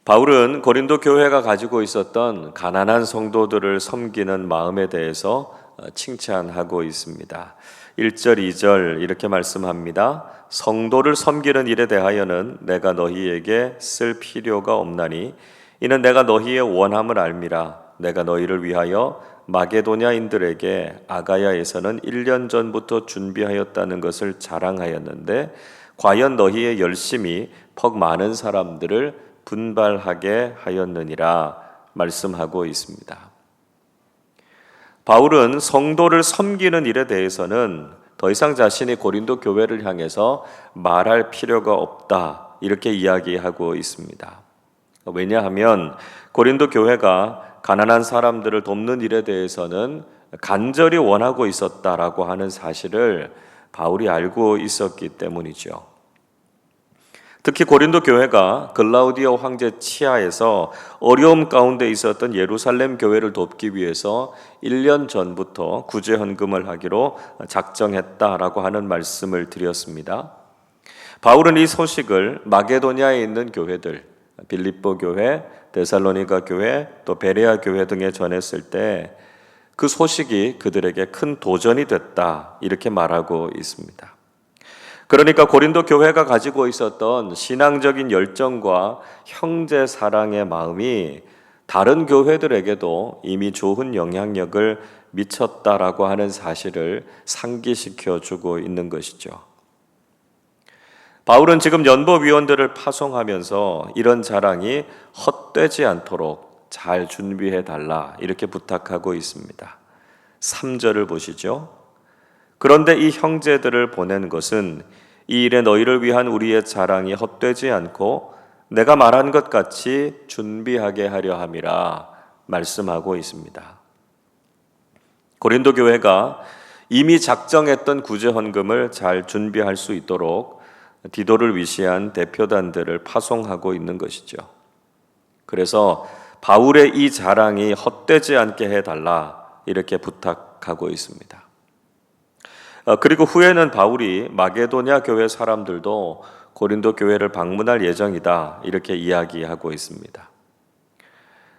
바울은 고린도 교회가 가지고 있었던 가난한 성도들을 섬기는 마음에 대해서 칭찬하고 있습니다. 1절, 2절 이렇게 말씀합니다. 성도를 섬기는 일에 대하여는 내가 너희에게 쓸 필요가 없나니 이는 내가 너희의 원함을 알미라. 내가 너희를 위하여 마게도냐인들에게 아가야에서는 1년 전부터 준비하였다는 것을 자랑하였는데 과연 너희의 열심이 퍽 많은 사람들을 분발하게 하였느니라 말씀하고 있습니다. 바울은 성도를 섬기는 일에 대해서는 더 이상 자신이 고린도 교회를 향해서 말할 필요가 없다 이렇게 이야기하고 있습니다. 왜냐하면 고린도 교회가 가난한 사람들을 돕는 일에 대해서는 간절히 원하고 있었다라고 하는 사실을 바울이 알고 있었기 때문이죠. 특히 고린도 교회가 글라우디오 황제 치하에서 어려움 가운데 있었던 예루살렘 교회를 돕기 위해서 1년 전부터 구제 헌금을 하기로 작정했다라고 하는 말씀을 드렸습니다. 바울은 이 소식을 마게도냐에 있는 교회들, 빌립보 교회, 데살로니가 교회, 또 베레아 교회 등에 전했을 때 그 소식이 그들에게 큰 도전이 됐다 이렇게 말하고 있습니다. 그러니까 고린도 교회가 가지고 있었던 신앙적인 열정과 형제 사랑의 마음이 다른 교회들에게도 이미 좋은 영향력을 미쳤다라고 하는 사실을 상기시켜 주고 있는 것이죠. 바울은 지금 연보위원들을 파송하면서 이런 자랑이 헛되지 않도록 잘 준비해 달라 이렇게 부탁하고 있습니다. 3절을 보시죠. 그런데 이 형제들을 보낸 것은 이 일에 너희를 위한 우리의 자랑이 헛되지 않고 내가 말한 것 같이 준비하게 하려 함이라 말씀하고 있습니다. 고린도 교회가 이미 작정했던 구제 헌금을 잘 준비할 수 있도록 디도를 위시한 대표단들을 파송하고 있는 것이죠. 그래서 바울의 이 자랑이 헛되지 않게 해달라 이렇게 부탁하고 있습니다. 그리고 후에는 바울이 마게도냐 교회 사람들도 고린도 교회를 방문할 예정이다 이렇게 이야기하고 있습니다.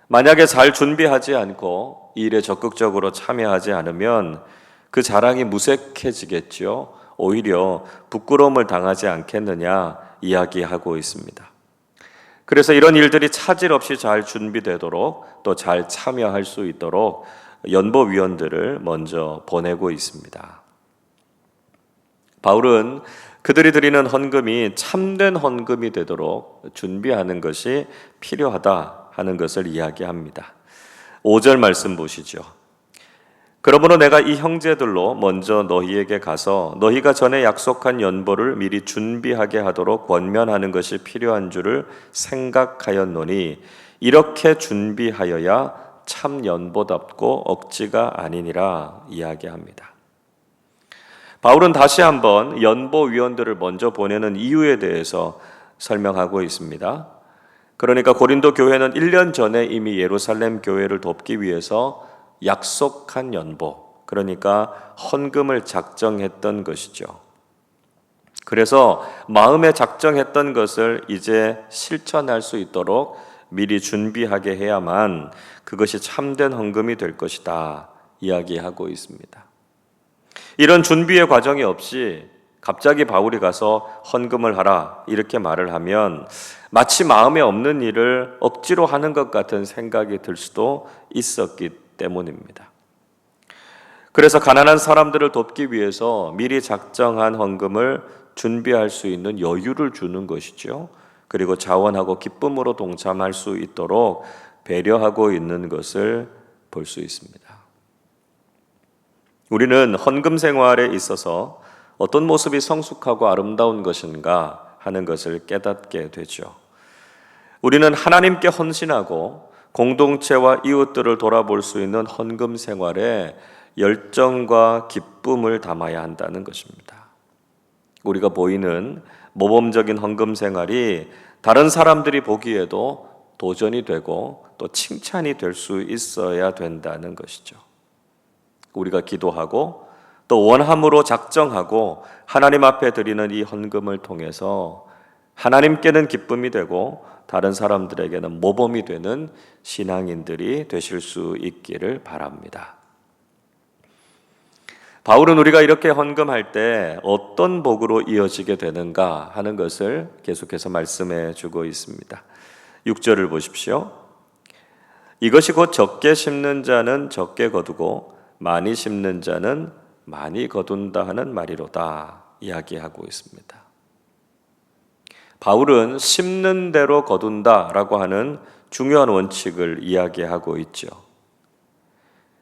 만약에 잘 준비하지 않고 이 일에 적극적으로 참여하지 않으면 그 자랑이 무색해지겠죠. 오히려 부끄러움을 당하지 않겠느냐 이야기하고 있습니다. 그래서 이런 일들이 차질 없이 잘 준비되도록 또 잘 참여할 수 있도록 연보위원들을 먼저 보내고 있습니다. 바울은 그들이 드리는 헌금이 참된 헌금이 되도록 준비하는 것이 필요하다 하는 것을 이야기합니다. 5절 말씀 보시죠. 그러므로 내가 이 형제들로 먼저 너희에게 가서 너희가 전에 약속한 연보를 미리 준비하게 하도록 권면하는 것이 필요한 줄을 생각하였노니 이렇게 준비하여야 참 연보답고 억지가 아니니라 이야기합니다. 바울은 다시 한번 연보위원들을 먼저 보내는 이유에 대해서 설명하고 있습니다. 그러니까 고린도 교회는 1년 전에 이미 예루살렘 교회를 돕기 위해서 약속한 연보, 그러니까 헌금을 작정했던 것이죠. 그래서 마음에 작정했던 것을 이제 실천할 수 있도록 미리 준비하게 해야만 그것이 참된 헌금이 될 것이다 이야기하고 있습니다. 이런 준비의 과정이 없이 갑자기 바울이 가서 헌금을 하라 이렇게 말을 하면 마치 마음에 없는 일을 억지로 하는 것 같은 생각이 들 수도 있었기 때문입니다. 그래서 가난한 사람들을 돕기 위해서 미리 작정한 헌금을 준비할 수 있는 여유를 주는 것이죠. 그리고 자원하고 기쁨으로 동참할 수 있도록 배려하고 있는 것을 볼 수 있습니다. 우리는 헌금 생활에 있어서 어떤 모습이 성숙하고 아름다운 것인가 하는 것을 깨닫게 되죠. 우리는 하나님께 헌신하고 공동체와 이웃들을 돌아볼 수 있는 헌금 생활에 열정과 기쁨을 담아야 한다는 것입니다. 우리가 보이는 모범적인 헌금 생활이 다른 사람들이 보기에도 도전이 되고 또 칭찬이 될 수 있어야 된다는 것이죠. 우리가 기도하고 또 원함으로 작정하고 하나님 앞에 드리는 이 헌금을 통해서 하나님께는 기쁨이 되고 다른 사람들에게는 모범이 되는 신앙인들이 되실 수 있기를 바랍니다. 바울은 우리가 이렇게 헌금할 때 어떤 복으로 이어지게 되는가 하는 것을 계속해서 말씀해 주고 있습니다. 6절을 보십시오. 이것이 곧 적게 심는 자는 적게 거두고 많이 심는 자는 많이 거둔다 하는 말이로다 이야기하고 있습니다. 바울은 심는 대로 거둔다라고 하는 중요한 원칙을 이야기하고 있죠.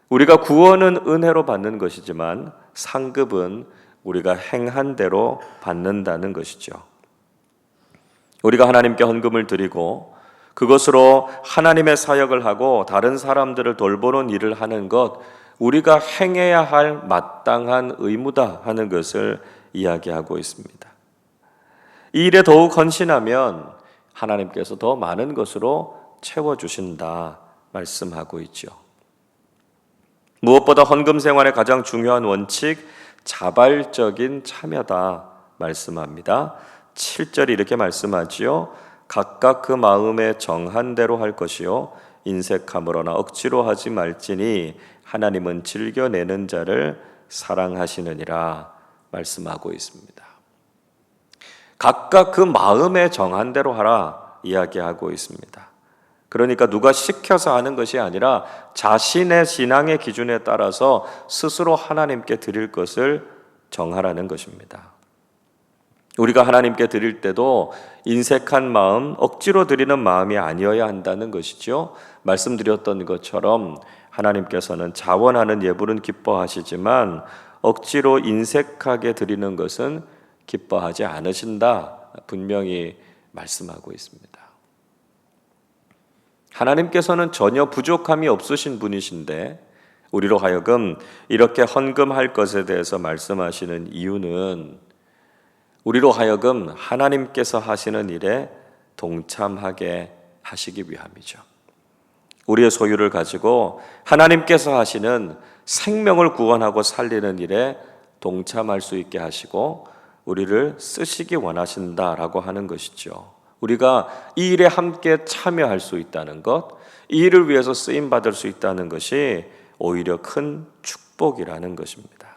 우리가 구원은 은혜로 받는 것이지만 상급은 우리가 행한 대로 받는다는 것이죠. 우리가 하나님께 헌금을 드리고 그것으로 하나님의 사역을 하고 다른 사람들을 돌보는 일을 하는 것, 우리가 행해야 할 마땅한 의무다 하는 것을 이야기하고 있습니다. 이 일에 더욱 헌신하면 하나님께서 더 많은 것으로 채워주신다 말씀하고 있죠. 무엇보다 헌금 생활의 가장 중요한 원칙, 자발적인 참여다 말씀합니다. 7절이 이렇게 말씀하지요. 각각 그 마음에 정한 대로 할 것이요 인색함으로나 억지로 하지 말지니 하나님은 즐겨내는 자를 사랑하시느니라 말씀하고 있습니다. 각각 그 마음에 정한 대로 하라 이야기하고 있습니다. 그러니까 누가 시켜서 하는 것이 아니라 자신의 신앙의 기준에 따라서 스스로 하나님께 드릴 것을 정하라는 것입니다. 우리가 하나님께 드릴 때도 인색한 마음, 억지로 드리는 마음이 아니어야 한다는 것이죠. 말씀드렸던 것처럼 하나님께서는 자원하는 예물은 기뻐하시지만 억지로 인색하게 드리는 것은 기뻐하지 않으신다 분명히 말씀하고 있습니다. 하나님께서는 전혀 부족함이 없으신 분이신데 우리로 하여금 이렇게 헌금할 것에 대해서 말씀하시는 이유는 우리로 하여금 하나님께서 하시는 일에 동참하게 하시기 위함이죠. 우리의 소유를 가지고 하나님께서 하시는 생명을 구원하고 살리는 일에 동참할 수 있게 하시고 우리를 쓰시기 원하신다라고 하는 것이죠. 우리가 이 일에 함께 참여할 수 있다는 것, 이 일을 위해서 쓰임 받을 수 있다는 것이 오히려 큰 축복이라는 것입니다.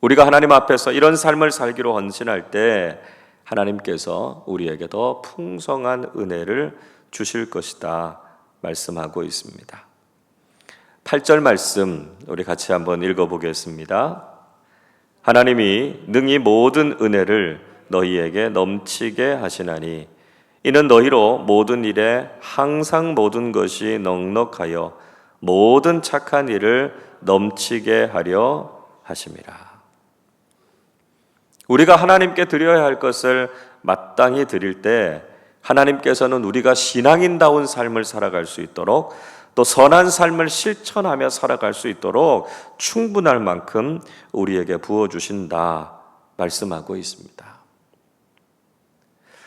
우리가 하나님 앞에서 이런 삶을 살기로 헌신할 때 하나님께서 우리에게 더 풍성한 은혜를 주실 것이다 말씀하고 있습니다. 8절 말씀 우리 같이 한번 읽어보겠습니다. 하나님이 능히 모든 은혜를 너희에게 넘치게 하시나니 이는 너희로 모든 일에 항상 모든 것이 넉넉하여 모든 착한 일을 넘치게 하려 하심이라. 우리가 하나님께 드려야 할 것을 마땅히 드릴 때 하나님께서는 우리가 신앙인다운 삶을 살아갈 수 있도록 또 선한 삶을 실천하며 살아갈 수 있도록 충분할 만큼 우리에게 부어주신다 말씀하고 있습니다.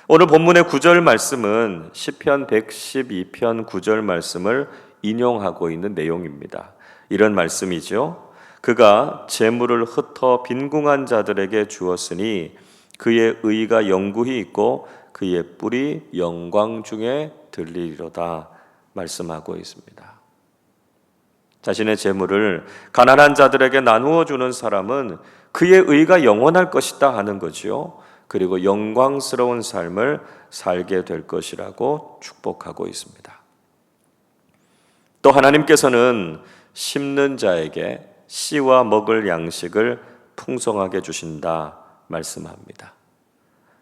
오늘 본문의 9절 말씀은 시편 112편 9절 말씀을 인용하고 있는 내용입니다. 이런 말씀이죠. 그가 재물을 흩어 빈궁한 자들에게 주었으니 그의 의가 영구히 있고 그의 뿔이 영광 중에 들리리로다 말씀하고 있습니다. 자신의 재물을 가난한 자들에게 나누어 주는 사람은 그의 의가 영원할 것이다 하는 거지요. 그리고 영광스러운 삶을 살게 될 것이라고 축복하고 있습니다. 또 하나님께서는 심는 자에게 씨와 먹을 양식을 풍성하게 주신다 말씀합니다.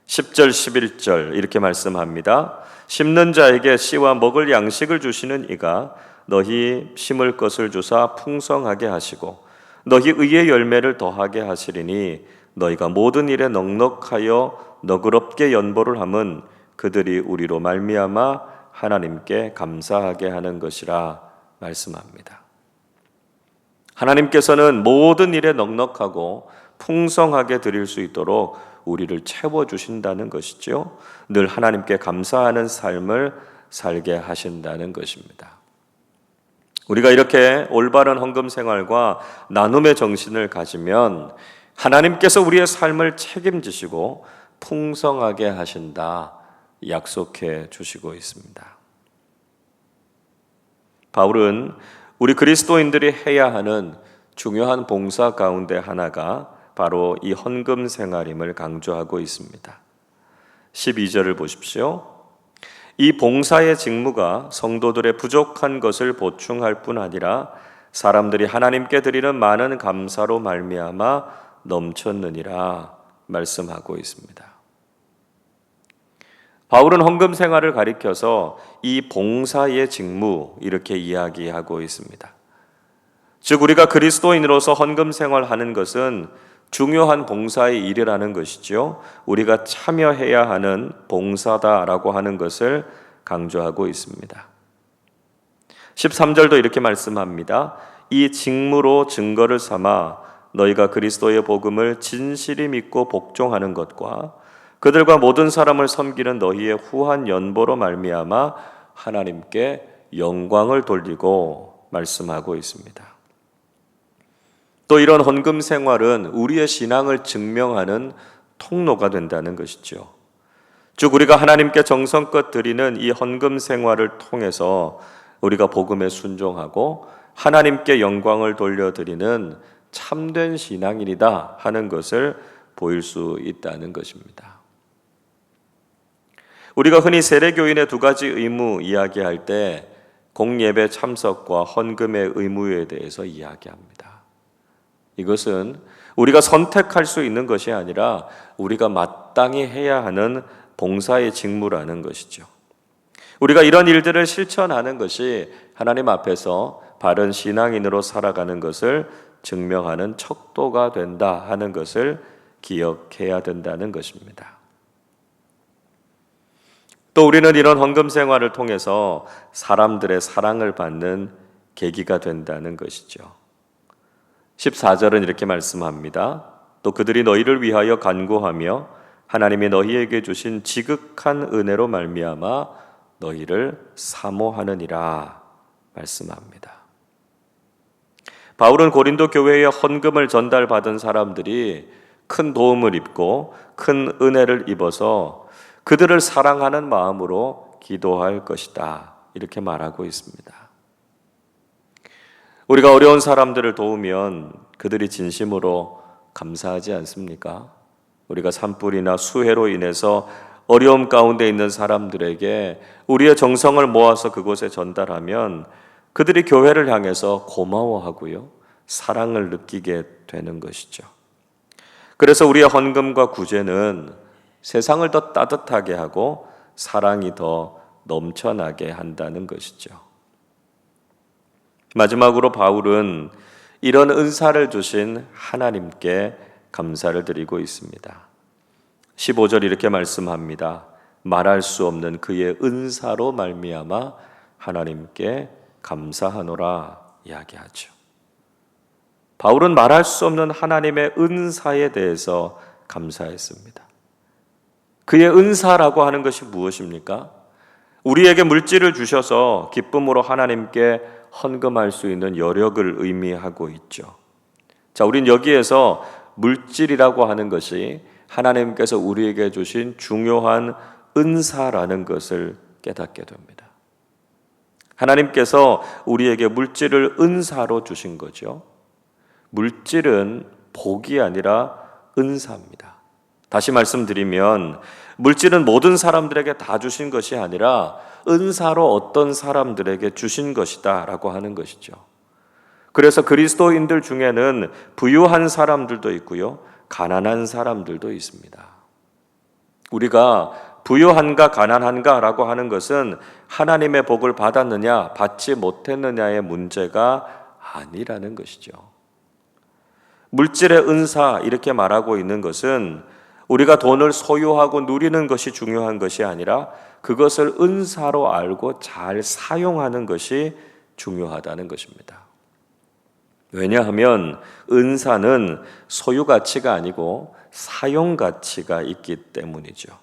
10절 11절 이렇게 말씀합니다. 심는 자에게 씨와 먹을 양식을 주시는 이가 너희 심을 것을 주사 풍성하게 하시고 너희 의의 열매를 더하게 하시리니 너희가 모든 일에 넉넉하여 너그럽게 연보를 함은 그들이 우리로 말미암아 하나님께 감사하게 하는 것이라 말씀합니다. 하나님께서는 모든 일에 넉넉하고 풍성하게 드릴 수 있도록 우리를 채워주신다는 것이죠. 늘 하나님께 감사하는 삶을 살게 하신다는 것입니다. 우리가 이렇게 올바른 헌금 생활과 나눔의 정신을 가지면 하나님께서 우리의 삶을 책임지시고 풍성하게 하신다 약속해 주시고 있습니다. 바울은 우리 그리스도인들이 해야 하는 중요한 봉사 가운데 하나가 바로 이 헌금 생활임을 강조하고 있습니다. 12절을 보십시오. 이 봉사의 직무가 성도들의 부족한 것을 보충할 뿐 아니라 사람들이 하나님께 드리는 많은 감사로 말미암아 넘쳤느니라 말씀하고 있습니다. 바울은 헌금 생활을 가리켜서 이 봉사의 직무 이렇게 이야기하고 있습니다. 즉 우리가 그리스도인으로서 헌금 생활하는 것은 중요한 봉사의 일이라는 것이죠. 우리가 참여해야 하는 봉사다라고 하는 것을 강조하고 있습니다. 13절도 이렇게 말씀합니다. 이 직무로 증거를 삼아 너희가 그리스도의 복음을 진실히 믿고 복종하는 것과 그들과 모든 사람을 섬기는 너희의 후한 연보로 말미암아 하나님께 영광을 돌리고 말씀하고 있습니다. 또 이런 헌금 생활은 우리의 신앙을 증명하는 통로가 된다는 것이죠. 즉 우리가 하나님께 정성껏 드리는 이 헌금 생활을 통해서 우리가 복음에 순종하고 하나님께 영광을 돌려드리는 참된 신앙인이다 하는 것을 보일 수 있다는 것입니다. 우리가 흔히 세례교인의 두 가지 의무 이야기할 때 공예배 참석과 헌금의 의무에 대해서 이야기합니다. 이것은 우리가 선택할 수 있는 것이 아니라 우리가 마땅히 해야 하는 봉사의 직무라는 것이죠. 우리가 이런 일들을 실천하는 것이 하나님 앞에서 바른 신앙인으로 살아가는 것을 증명하는 척도가 된다 하는 것을 기억해야 된다는 것입니다. 또 우리는 이런 헌금 생활을 통해서 사람들의 사랑을 받는 계기가 된다는 것이죠. 14절은 이렇게 말씀합니다. 또 그들이 너희를 위하여 간구하며 하나님이 너희에게 주신 지극한 은혜로 말미암아 너희를 사모하느니라 말씀합니다. 바울은 고린도 교회에 헌금을 전달받은 사람들이 큰 도움을 입고 큰 은혜를 입어서 그들을 사랑하는 마음으로 기도할 것이다 이렇게 말하고 있습니다. 우리가 어려운 사람들을 도우면 그들이 진심으로 감사하지 않습니까? 우리가 산불이나 수해로 인해서 어려움 가운데 있는 사람들에게 우리의 정성을 모아서 그곳에 전달하면 그들이 교회를 향해서 고마워하고요, 사랑을 느끼게 되는 것이죠. 그래서 우리의 헌금과 구제는 세상을 더 따뜻하게 하고 사랑이 더 넘쳐나게 한다는 것이죠. 마지막으로 바울은 이런 은사를 주신 하나님께 감사를 드리고 있습니다. 15절 이렇게 말씀합니다. 말할 수 없는 그의 은사로 말미암아 하나님께 감사하노라 이야기하죠. 바울은 말할 수 없는 하나님의 은사에 대해서 감사했습니다. 그의 은사라고 하는 것이 무엇입니까? 우리에게 물질을 주셔서 기쁨으로 하나님께 헌금할 수 있는 여력을 의미하고 있죠. 자, 우린 여기에서 물질이라고 하는 것이 하나님께서 우리에게 주신 중요한 은사라는 것을 깨닫게 됩니다. 하나님께서 우리에게 물질을 은사로 주신 거죠. 물질은 복이 아니라 은사입니다. 다시 말씀드리면 물질은 모든 사람들에게 다 주신 것이 아니라 은사로 어떤 사람들에게 주신 것이다 라고 하는 것이죠. 그래서 그리스도인들 중에는 부유한 사람들도 있고요, 가난한 사람들도 있습니다. 우리가 부유한가 가난한가 라고 하는 것은 하나님의 복을 받았느냐 받지 못했느냐의 문제가 아니라는 것이죠. 물질의 은사 이렇게 말하고 있는 것은 우리가 돈을 소유하고 누리는 것이 중요한 것이 아니라 그것을 은사로 알고 잘 사용하는 것이 중요하다는 것입니다. 왜냐하면 은사는 소유 가치가 아니고 사용 가치가 있기 때문이죠.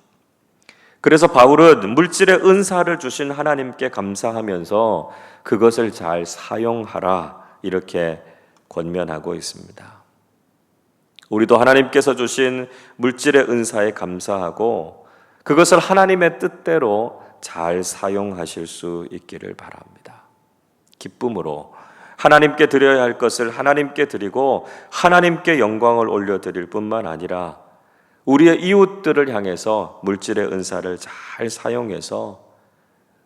그래서 바울은 물질의 은사를 주신 하나님께 감사하면서 그것을 잘 사용하라 이렇게 권면하고 있습니다. 우리도 하나님께서 주신 물질의 은사에 감사하고 그것을 하나님의 뜻대로 잘 사용하실 수 있기를 바랍니다. 기쁨으로 하나님께 드려야 할 것을 하나님께 드리고 하나님께 영광을 올려드릴 뿐만 아니라 우리의 이웃들을 향해서 물질의 은사를 잘 사용해서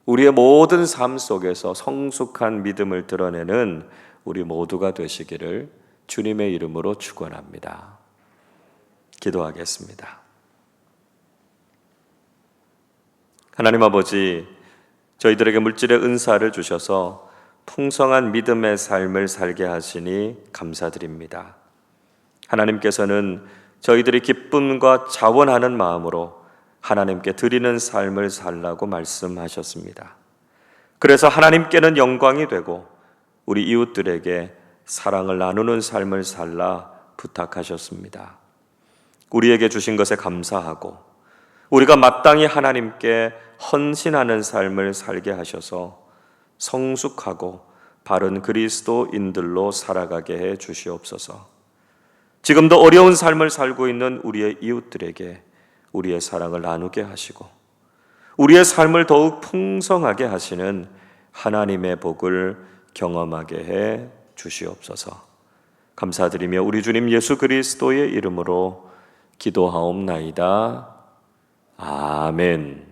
우리의 모든 삶 속에서 성숙한 믿음을 드러내는 우리 모두가 되시기를 주님의 이름으로 축원합니다. 기도하겠습니다. 하나님 아버지, 저희들에게 물질의 은사를 주셔서 풍성한 믿음의 삶을 살게 하시니 감사드립니다. 하나님께서는 저희들이 기쁨과 자원하는 마음으로 하나님께 드리는 삶을 살라고 말씀하셨습니다. 그래서 하나님께는 영광이 되고 우리 이웃들에게 사랑을 나누는 삶을 살라 부탁하셨습니다. 우리에게 주신 것에 감사하고 우리가 마땅히 하나님께 헌신하는 삶을 살게 하셔서 성숙하고 바른 그리스도인들로 살아가게 해 주시옵소서. 지금도 어려운 삶을 살고 있는 우리의 이웃들에게 우리의 사랑을 나누게 하시고 우리의 삶을 더욱 풍성하게 하시는 하나님의 복을 경험하게 해 주시옵소서. 감사드리며 우리 주님 예수 그리스도의 이름으로 기도하옵나이다. 아멘.